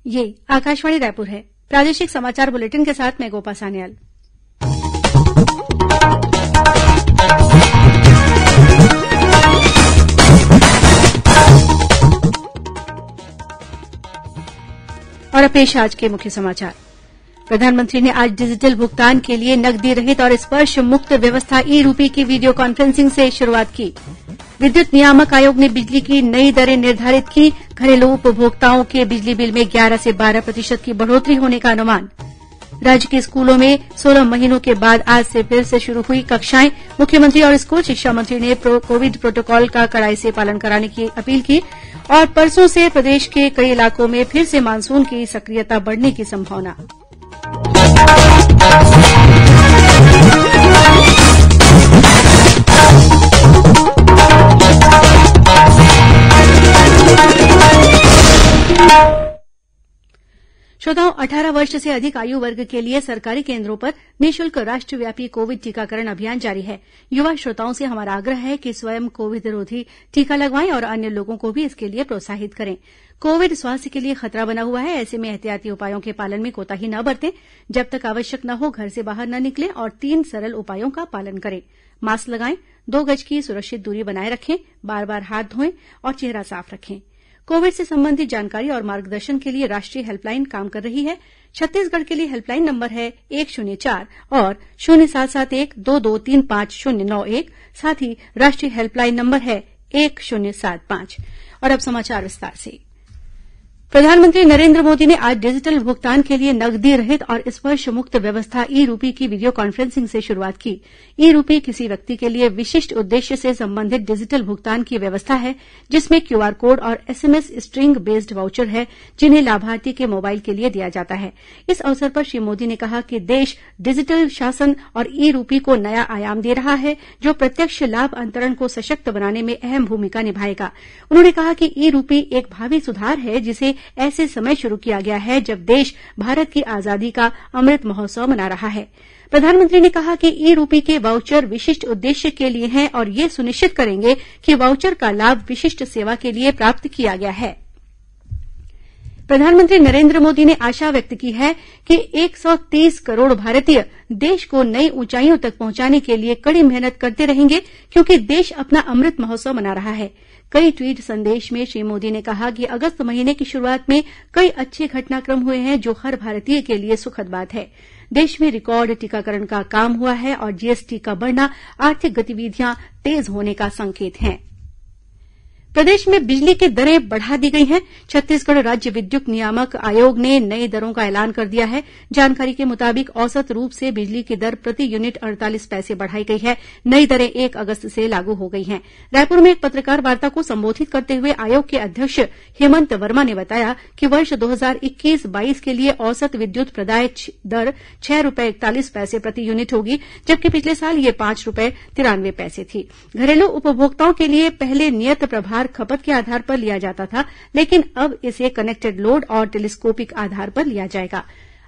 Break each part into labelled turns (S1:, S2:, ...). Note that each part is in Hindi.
S1: ये आकाशवाणी रायपुर है। प्रादेशिक समाचार बुलेटिन के साथ मैं गोपा सान्याल। और अब पेश आज के मुख्य समाचार। प्रधानमंत्री ने आज डिजिटल भुगतान के लिए नकदी रहित और स्पर्श मुक्त व्यवस्था ई रूपी की वीडियो कॉन्फ्रेंसिंग से शुरूआत की। विद्युत नियामक आयोग ने बिजली की नई दरें निर्धारित की। घरेलू उपभोक्ताओं के बिजली बिल में 11 से 12% की बढ़ोतरी होने का अनुमान। राज्य के स्कूलों में 16 महीनों के बाद आज से फिर से शुरू हुई कक्षाएं। मुख्यमंत्री और स्कूल शिक्षा मंत्री ने कोविड प्रोटोकॉल का कड़ाई से पालन कराने की अपील की। और परसों से प्रदेश के कई इलाकों में फिर से मानसून की सक्रियता बढ़ने की संभावना। श्रोताओं, 18 वर्ष से अधिक आयु वर्ग के लिए सरकारी केन्द्रों पर निःशुल्क राष्ट्रव्यापी कोविड टीकाकरण अभियान जारी है। युवा श्रोताओं से हमारा आग्रह है कि स्वयं कोविड रोधी टीका लगवाएं और अन्य लोगों को भी इसके लिए प्रोत्साहित करें। कोविड स्वास्थ्य के लिए खतरा बना हुआ है, ऐसे में एहतियाती उपायों के पालन में कोताही न बरतें। जब तक आवश्यक न हो घर से बाहर न निकलें और 3 सरल उपायों का पालन करें। मास्क लगाएं, 2 गज की सुरक्षित दूरी बनाए रखें, बार बार हाथ धोएं और चेहरा साफ रखें। कोविड से संबंधित जानकारी और मार्गदर्शन के लिए राष्ट्रीय हेल्पलाइन काम कर रही है। छत्तीसगढ़ के लिए हेल्पलाइन नंबर है 104 और 0771223591। साथ ही राष्ट्रीय हेल्पलाइन नंबर है 1075। और अब समाचार विस्तार से। प्रधानमंत्री नरेन्द्र मोदी ने आज डिजिटल भुगतान के लिए नकदी रहित और स्पर्श मुक्त व्यवस्था ई रूपी की वीडियो कॉन्फ्रेंसिंग से शुरूआत की। ई रूपी किसी व्यक्ति के लिए विशिष्ट उद्देश्य से संबंधित डिजिटल भुगतान की व्यवस्था है, जिसमें क्यूआर कोड और एसएमएस स्ट्रिंग बेस्ड वाउचर है, जिन्हें लाभार्थी के मोबाइल के लिए दिया जाता है। इस अवसर पर श्री मोदी ने कहा कि देश डिजिटल शासन और ई रूपी को नया आयाम दे रहा है, जो प्रत्यक्ष लाभ अंतरण को सशक्त बनाने में अहम भूमिका निभाएगा। उन्होंने कहा कि ई रूपी एक भावी सुधार है, जिसे ऐसे समय शुरू किया गया है जब देश भारत की आजादी का अमृत महोत्सव मना रहा है। प्रधानमंत्री ने कहा कि ई रूपी के वाउचर विशिष्ट उद्देश्य के लिए हैं और ये सुनिश्चित करेंगे कि वाउचर का लाभ विशिष्ट सेवा के लिए प्राप्त किया गया है। प्रधानमंत्री नरेन्द्र मोदी ने आशा व्यक्त की है कि 130 करोड़ भारतीय देश को नई ऊंचाइयों तक पहुंचाने के लिए कड़ी मेहनत करते रहेंगे, क्योंकि देश अपना अमृत महोत्सव मना रहा है। कई ट्वीट संदेश में श्री मोदी ने कहा कि अगस्त महीने की शुरूआत में कई अच्छे घटनाक्रम हुए हैं, जो हर भारतीय के लिए सुखद बात है। देश में रिकॉर्ड टीकाकरण का काम हुआ है और जीएसटी का बढ़ना आर्थिक गतिविधियां तेज होने का संकेत है। प्रदेश में बिजली की दरें बढ़ा दी गई हैं। छत्तीसगढ़ राज्य विद्युत नियामक आयोग ने नई दरों का ऐलान कर दिया है। जानकारी के मुताबिक औसत रूप से बिजली की दर प्रति यूनिट 48 पैसे बढ़ाई गई है। नई दरें 1 अगस्त से लागू हो गई हैं। रायपुर में एक पत्रकार वार्ता को संबोधित करते हुए आयोग के अध्यक्ष हेमंत वर्मा ने बताया कि वर्ष 2021-22 के लिए औसत विद्युत प्रदाय दर ₹6.41 प्रति यूनिट होगी, जबकि पिछले साल ये ₹5.93 थी। घरेलू उपभोक्ताओं के लिए पहले नियत प्रभार खपत के आधार पर लिया जाता था, लेकिन अब इसे कनेक्टेड लोड और टेलीस्कोपिक आधार पर लिया जाएगा।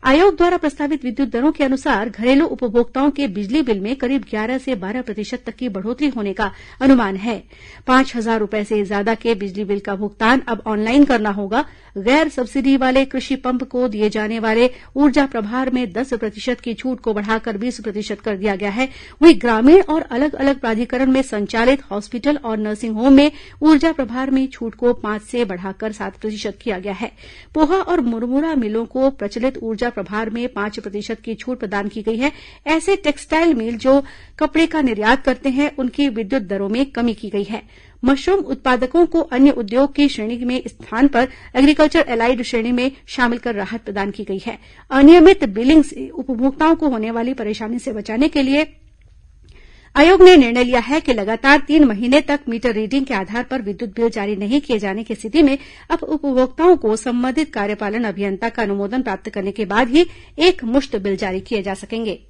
S1: आयोग द्वारा प्रस्तावित विद्युत दरों के अनुसार घरेलू उपभोक्ताओं के बिजली बिल में करीब 11 से 12% तक की बढ़ोतरी होने का अनुमान है। ₹5,000 से ज्यादा के बिजली बिल का भुगतान अब ऑनलाइन करना होगा। गैर सब्सिडी वाले कृषि पंप को दिए जाने वाले ऊर्जा प्रभार में 10% की छूट को बढ़ाकर 20% कर दिया गया है। वहीं ग्रामीण और अलग अलग प्राधिकरण में संचालित हॉस्पिटल और नर्सिंग होम में ऊर्जा प्रभार में छूट को 5 से बढ़ाकर 7% किया गया है। पोहा और मुरमुरा मिलों को प्रचलित ऊर्जा प्रभार में 5% की छूट प्रदान की गई है। ऐसे टेक्सटाइल मिल जो कपड़े का निर्यात करते हैं, उनकी विद्युत दरों में कमी की गई है। मशरूम उत्पादकों को अन्य उद्योग की श्रेणी में स्थान पर एग्रीकल्चर एलाइड श्रेणी में शामिल कर राहत प्रदान की गई है। अनियमित बिलिंग से उपभोक्ताओं को होने वाली परेशानी से बचाने के लिए आयोग ने निर्णय लिया है कि लगातार 3 महीने तक मीटर रीडिंग के आधार पर विद्युत बिल जारी नहीं किए जाने की स्थिति में अब उपभोक्ताओं को संबंधित कार्यपालन अभियंता का अनुमोदन प्राप्त करने के बाद ही एक मुश्त बिल जारी किए जा सकेंगे।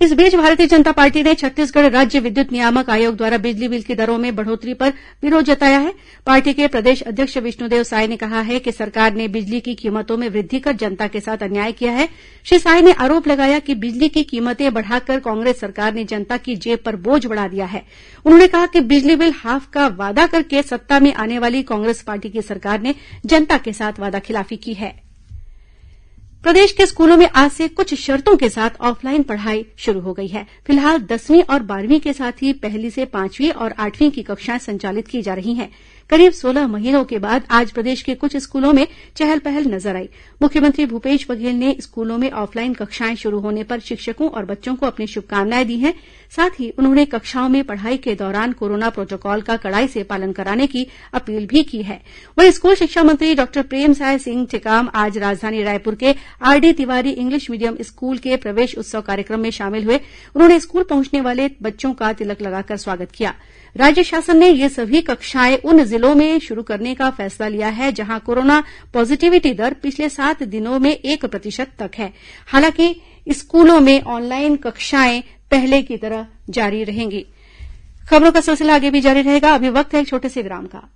S1: इस बीच भारतीय जनता पार्टी ने छत्तीसगढ़ राज्य विद्युत नियामक आयोग द्वारा बिजली बिल की दरों में बढ़ोतरी पर विरोध जताया है। पार्टी के प्रदेश अध्यक्ष विष्णुदेव साय ने कहा है कि सरकार ने बिजली की कीमतों में वृद्धि कर जनता के साथ अन्याय किया है। श्री साय ने आरोप लगाया कि बिजली की कीमतें बढ़ाकर कांग्रेस सरकार ने जनता की जेब पर बोझ बढ़ा दिया है। उन्होंने कहा कि बिजली बिल हाफ का वादा करके सत्ता में आने वाली कांग्रेस पार्टी की सरकार ने जनता के साथ वादाखिलाफी की है। प्रदेश के स्कूलों में आज से कुछ शर्तों के साथ ऑफलाइन पढ़ाई शुरू हो गई है। फिलहाल 10वीं और 12वीं के साथ ही पहली से 5वीं और 8वीं की कक्षाएं संचालित की जा रही हैं। करीब 16 महीनों के बाद आज प्रदेश के कुछ स्कूलों में चहल पहल नजर आई। मुख्यमंत्री भूपेश बघेल ने स्कूलों में ऑफलाइन कक्षाएं शुरू होने पर शिक्षकों और बच्चों को अपनी शुभकामनाएं दी हैं। साथ ही उन्होंने कक्षाओं में पढ़ाई के दौरान कोरोना प्रोटोकॉल का कड़ाई से पालन कराने की अपील भी की है। वहीं स्कूल शिक्षा मंत्री डॉक्टर प्रेमसाय सिंह टेकाम आज राजधानी रायपुर के RD Tiwari English medium school के प्रवेश उत्सव कार्यक्रम में शामिल हुए। उन्होंने स्कूल पहुंचने वाले बच्चों का तिलक लगाकर स्वागत किया। राज्य शासन ने ये सभी कक्षाएं उन जिलों में शुरू करने का फैसला लिया है जहां कोरोना पॉजिटिविटी दर पिछले 7 दिनों में 1% तक है। हालांकि स्कूलों में ऑनलाइन कक्षाएं पहले की तरह जारी रहेंगी। खबरों का सिलसिला आगे भी जारी रहेगा। अभी वक्त है एक छोटे से विराम का।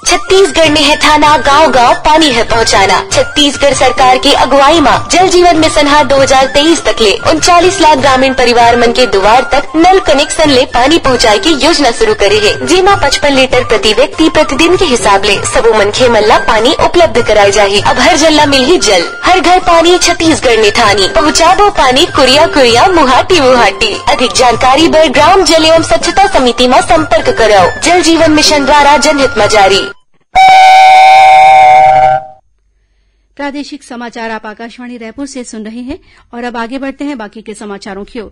S2: छत्तीसगढ़ में है थाना, गांव गांव पानी है पहुंचाना। छत्तीसगढ़ सरकार की अगुवाई में जल जीवन मिशन 2023 तक ले 39 लाख ग्रामीण परिवार मन के दुआर तक नल कनेक्शन ले पानी पहुंचाए की योजना शुरू करे है। जेमा 55 लीटर प्रति व्यक्ति प्रतिदिन के हिसाब ले सबो मनखे मन ला पानी उपलब्ध कराई जाही। अब हर जल ला मिलही जल, हर घर पानी, छत्तीसगढ़ में ठानी पहुंचाबो पानी कुरिया कुरिया मुहाटी मुहाटी। अधिक जानकारी बर ग्राम जल एवं स्वच्छता समिति में संपर्क करो। जल जीवन मिशन द्वारा जनहित में जारी।
S1: प्रादेशिक समाचार आप आकाशवाणी रायपुर से सुन रहे हैं और अब आगे बढ़ते हैं बाकी के समाचारों की ओर।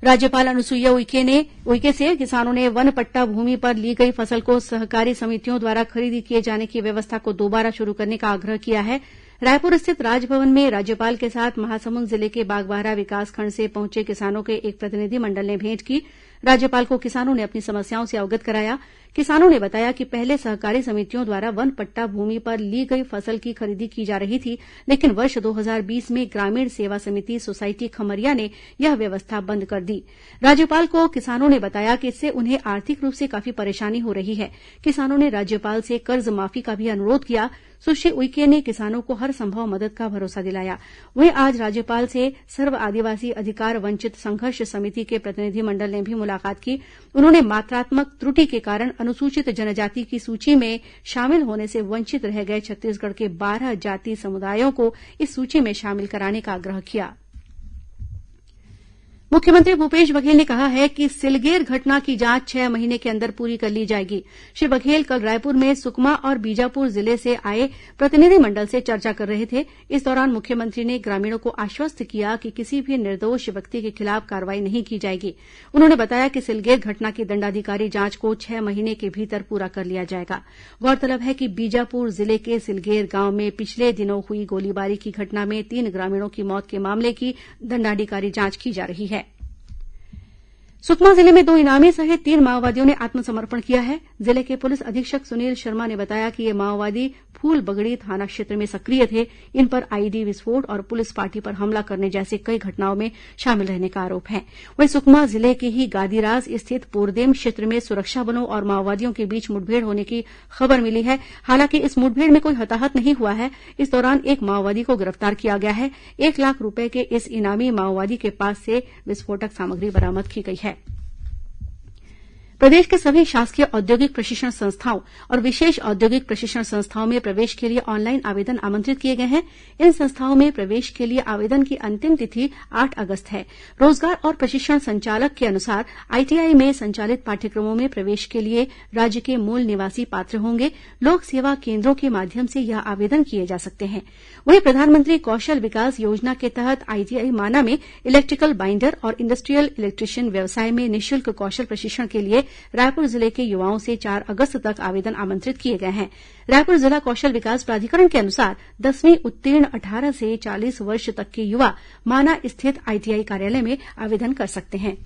S1: राज्यपाल अनुसुईया उइके से किसानों ने वन पट्टा भूमि पर ली गई फसल को सहकारी समितियों द्वारा खरीदी किए जाने की व्यवस्था को दोबारा शुरू करने का आग्रह किया है। रायपुर स्थित राजभवन में राज्यपाल के साथ महासमुंद जिले के बागबाहरा विकासखंड से पहुंचे किसानों के एक प्रतिनिधि मंडल ने भेंट की। राज्यपाल को किसानों ने अपनी समस्याओं से अवगत कराया। किसानों ने बताया कि पहले सहकारी समितियों द्वारा वन पट्टा भूमि पर ली गई फसल की खरीदी की जा रही थी, लेकिन वर्ष 2020 में ग्रामीण सेवा समिति सोसायटी खमरिया ने यह व्यवस्था बंद कर दी। राज्यपाल को किसानों ने बताया कि इससे उन्हें आर्थिक रूप से काफी परेशानी हो रही है। किसानों ने राज्यपाल से कर्ज माफी का भी अनुरोध किया। सुश्री उइके ने किसानों को हर संभव मदद का भरोसा दिलाया। वहीं आज राज्यपाल से सर्व आदिवासी अधिकार वंचित संघर्ष समिति के प्रतिनिधि मंडल ने भी मुलाकात की। उन्होंने मात्रात्मक त्रुटि के कारण अनुसूचित जनजाति की सूची में शामिल होने से वंचित रह गए छत्तीसगढ़ के 12 जाति समुदायों को इस सूची में शामिल कराने का आग्रह किया। मुख्यमंत्री भूपेश बघेल ने कहा है कि सिलगेर घटना की जांच 6 महीने के अंदर पूरी कर ली जाएगी। श्री बघेल कल रायपुर में सुकमा और बीजापुर जिले से आए प्रतिनिधिमंडल से चर्चा कर रहे थे। इस दौरान मुख्यमंत्री ने ग्रामीणों को आश्वस्त किया कि किसी भी निर्दोष व्यक्ति के खिलाफ कार्रवाई नहीं की जाएगी। उन्होंने बताया कि सिलगेर घटना की दंडाधिकारी जांच को 6 महीने के भीतर पूरा कर लिया जाएगा। गौरतलब है कि बीजापुर जिले के सिलगेर गांव में पिछले दिनों हुई गोलीबारी की घटना में 3 ग्रामीणों की मौत के मामले की दंडाधिकारी जांच की जा रही है। सुकमा जिले में 2 इनामी सहित 3 माओवादियों ने आत्मसमर्पण किया है। जिले के पुलिस अधीक्षक सुनील शर्मा ने बताया कि ये माओवादी फूलबगड़ी थाना क्षेत्र में सक्रिय थे। इन पर आईईडी विस्फोट और पुलिस पार्टी पर हमला करने जैसे कई घटनाओं में शामिल रहने का आरोप है। वहीं सुकमा जिले के ही गादीरास स्थित पोरदेम क्षेत्र में सुरक्षा बलों और माओवादियों के बीच मुठभेड़ होने की खबर मिली है। हालांकि इस मुठभेड़ में कोई हताहत नहीं हुआ है। इस दौरान एक माओवादी को गिरफ्तार किया गया है। 1 लाख रूपये के इस इनामी माओवादी के पास से विस्फोटक सामग्री बरामद की गई है। प्रदेश के सभी शासकीय औद्योगिक प्रशिक्षण संस्थाओं और विशेष औद्योगिक प्रशिक्षण संस्थाओं में प्रवेश के लिए ऑनलाइन आवेदन आमंत्रित किए गए हैं। इन संस्थाओं में प्रवेश के लिए आवेदन की अंतिम तिथि 8 अगस्त है। रोजगार और प्रशिक्षण संचालक के अनुसार आईटीआई में संचालित पाठ्यक्रमों में प्रवेश के लिए राज्य के मूल निवासी पात्र होंगे। लोक सेवा केन्द्रों के माध्यम से यह आवेदन किए जा सकते हैं। वहीं प्रधानमंत्री कौशल विकास योजना के तहत आईटीआई माना में इलेक्ट्रिकल बाइंडर और इंडस्ट्रियल इलेक्ट्रीशियन व्यवसाय में निःशुल्क कौशल प्रशिक्षण के लिए रायपुर जिले के युवाओं से 4 अगस्त तक आवेदन आमंत्रित किए गए हैं। रायपुर जिला कौशल विकास प्राधिकरण के अनुसार 10वीं उत्तीर्ण 18 से 40 वर्ष तक के युवा माना स्थित आईटीआई कार्यालय में आवेदन कर सकते हैं।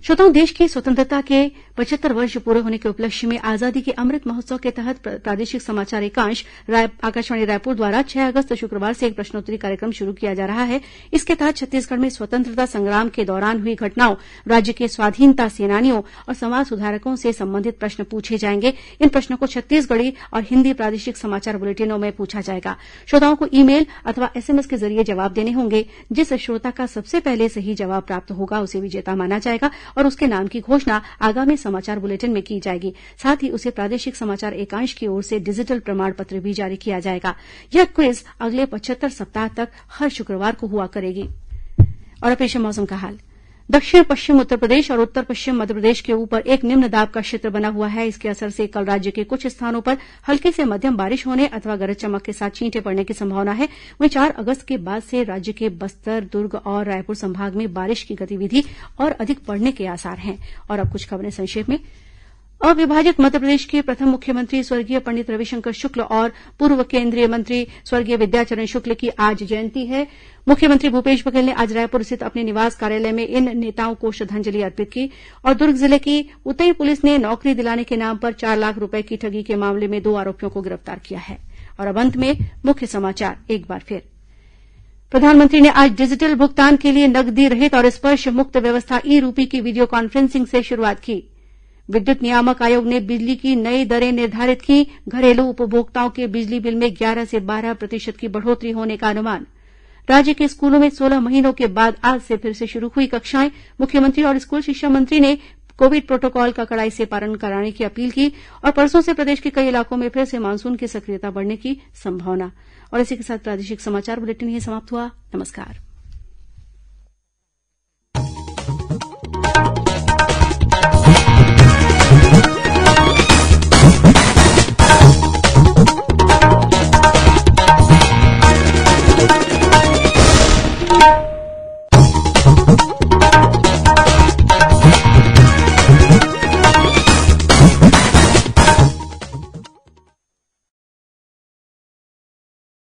S1: श्रोताओं, देश की स्वतंत्रता के 75 वर्ष पूरे होने के उपलक्ष्य में आजादी के अमृत महोत्सव के तहत प्रादेशिक समाचार एकांश आकाशवाणी रायपुर द्वारा 6 अगस्त शुक्रवार से एक प्रश्नोत्तरी कार्यक्रम शुरू किया जा रहा है। इसके तहत छत्तीसगढ़ में स्वतंत्रता संग्राम के दौरान हुई घटनाओं, राज्य के स्वाधीनता सेनानियों और समाज सुधारकों से संबंधित प्रश्न पूछे जाएंगे। इन प्रश्नों को छत्तीसगढ़ी और हिन्दी प्रादेशिक समाचार बुलेटिनों में पूछा जाएगा। श्रोताओं को ईमेल अथवा एसएमएस के जरिए जवाब देने होंगे। जिस श्रोता का सबसे पहले सही जवाब प्राप्त होगा उसे विजेता माना जाएगा और उसके नाम की घोषणा आगामी समाचार बुलेटिन में की जाएगी। साथ ही उसे प्रादेशिक समाचार एकांश की ओर से डिजिटल प्रमाण पत्र भी जारी किया जाएगा। यह क्विज अगले 75 सप्ताह तक हर शुक्रवार को हुआ करेगी। और पेश है मौसम का हाल। दक्षिण पश्चिम उत्तर प्रदेश और उत्तर पश्चिम मध्य प्रदेश के ऊपर एक निम्न दाब का क्षेत्र बना हुआ है। इसके असर से कल राज्य के कुछ स्थानों पर हल्की से मध्यम बारिश होने अथवा गरज चमक के साथ छींटे पड़ने की संभावना है। वहीं 4 अगस्त के बाद से राज्य के बस्तर, दुर्ग और रायपुर संभाग में बारिश की गतिविधि और अधिक बढ़ने के आसार हैं। और अब कुछ खबरें संक्षेप में। अविभाजित मध्यप्रदेश के प्रथम मुख्यमंत्री स्वर्गीय पंडित रविशंकर शुक्ल और पूर्व केंद्रीय मंत्री स्वर्गीय विद्याचरण शुक्ल की आज जयंती है। मुख्यमंत्री भूपेश बघेल ने आज रायपुर स्थित अपने निवास कार्यालय में इन नेताओं को श्रद्धांजलि अर्पित की। और दुर्ग जिले की उतई पुलिस ने नौकरी दिलाने के नाम पर 4 लाख रूपये की ठगी के मामले में 2 आरोपियों को गिरफ्तार किया है। और अब अंत में मुख्य समाचार एक बार फिर। प्रधानमंत्री ने आज डिजिटल भुगतान के लिए नकदी रहित और स्पर्श मुक्त व्यवस्था ई रूपी की वीडियो कॉन्फ्रेंसिंग से शुरूआत की। विद्युत नियामक आयोग ने बिजली की नई दरें निर्धारित की। घरेलू उपभोक्ताओं के बिजली बिल में 11 से 12% की बढ़ोतरी होने का अनुमान। राज्य के स्कूलों में 16 महीनों के बाद आज से फिर से शुरू हुई कक्षाएं। मुख्यमंत्री और स्कूल शिक्षा मंत्री ने कोविड प्रोटोकॉल का कड़ाई से पालन कराने की अपील की। और परसों से प्रदेश के कई इलाकों में फिर से मानसून की सक्रियता बढ़ने की संभावना। और इसी के साथ प्रादेशिक समाचार बुलेटिन समाप्त हुआ। नमस्कार।